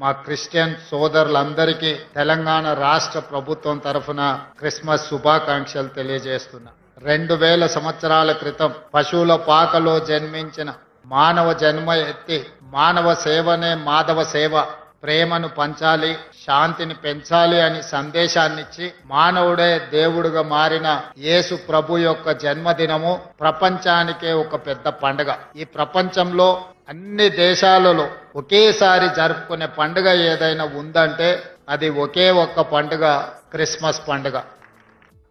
మా క్రిస్టియన్ సోదరులందరికీ తెలంగాణ రాష్ట్ర ప్రభుత్వం తరఫున క్రిస్మస్ శుభాకాంక్షలు తెలియజేస్తున్నా. 2000 సంవత్సరాల క్రితం పశువుల పాకలో జన్మించిన మానవ జన్మ ఎత్తి మానవ సేవనే మాధవ సేవ, ప్రేమను పంచాలి, శాంతిని పెంచాలి అని సందేశాన్నిచ్చి మానవుడే దేవుడుగా మారిన యేసు ప్రభు యొక్క జన్మదినము ప్రపంచానికే ఒక పెద్ద పండుగ. ఈ ప్రపంచంలో అన్ని దేశాలలో ఒకేసారి జరుపుకునే పండుగ ఏదైనా ఉందంటే అది ఒకే ఒక్క పండుగ, క్రిస్మస్ పండుగ.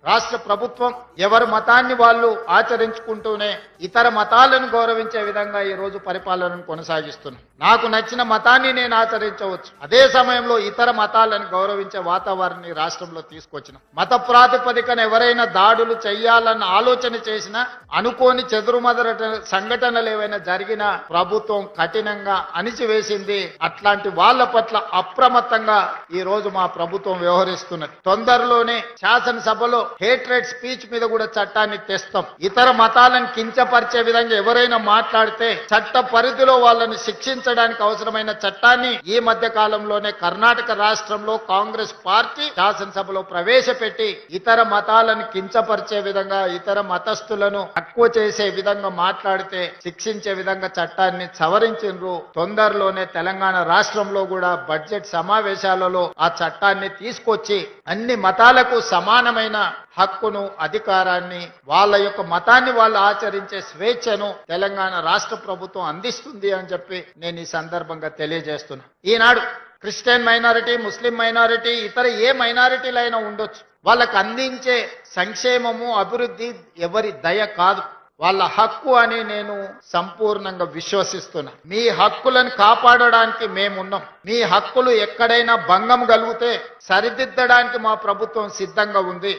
రాష్ట్ర ప్రభుత్వం ఎవరి మతాన్ని వాళ్ళు ఆచరించుకుంటూనే ఇతర మతాలను గౌరవించే విధంగా ఈ రోజు పరిపాలనను కొనసాగిస్తున్నాం. నాకు నచ్చిన మతాన్ని నేను ఆచరించవచ్చు, అదే సమయంలో ఇతర మతాలను గౌరవించే వాతావరణాన్ని రాష్ట్రంలో తీసుకొచ్చినాం. మత ప్రాతిపదికన ఎవరైనా దాడులు చేయాలన్న ఆలోచన చేసినా, అనుకోని చెదురుమదురు సంఘటనలు ఏవైనా జరిగినా ప్రభుత్వం కఠినంగా అణిచివేసింది. అట్లాంటి వాళ్ళ పట్ల అప్రమత్తంగా ఈ రోజు మా ప్రభుత్వం వ్యవహరిస్తున్నది. తొందరలోనే శాసనసభలో హేట్రెడ్ స్పీచ్ మీద కూడా చట్టాన్ని తెస్తాం. ఇతర మతాలను కించపరిచే విధంగా ఎవరైనా మాట్లాడితే చట్ట పరిధిలో వాళ్ళని శిక్షించడానికి అవసరమైన చట్టాన్ని ఈ మధ్య కాలంలోనే కర్ణాటక రాష్ట్రంలో కాంగ్రెస్ పార్టీ శాసనసభలో ప్రవేశపెట్టి ఇతర మతాలను కించపరిచే విధంగా, ఇతర మతస్థులను తక్కువ చేసే విధంగా మాట్లాడితే శిక్షించే విధంగా చట్టాన్ని సవరించిండ్రు. తొందరలోనే తెలంగాణ రాష్ట్రంలో కూడా బడ్జెట్ సమావేశాలలో ఆ చట్టాన్ని తీసుకొచ్చి అన్ని మతాలకు సమానమైన హక్కును, అధికారాన్ని, వాళ్ళ యొక్క మతాన్ని వాళ్ళు ఆచరించే స్వేచ్ఛను తెలంగాణ రాష్ట్ర ప్రభుత్వం అందిస్తుంది అని చెప్పి నేను ఈ సందర్భంగా తెలియజేస్తున్నా. ఈనాడు క్రిస్టియన్ మైనారిటీ, ముస్లిం మైనారిటీ, ఇతర ఏ మైనారిటీలైనా ఉండొచ్చు, వాళ్ళకు అందించే సంక్షేమము, అభివృద్ధి ఎవరి దయ కాదు, వాళ్ళ హక్కు అని నేను సంపూర్ణంగా విశ్వసిస్తున్నా. మీ హక్కులను కాపాడడానికి మేమున్నాం. మీ హక్కులు ఎక్కడైనా భంగం కలిగితే సరిదిద్దడానికి మా ప్రభుత్వం సిద్ధంగా ఉంది.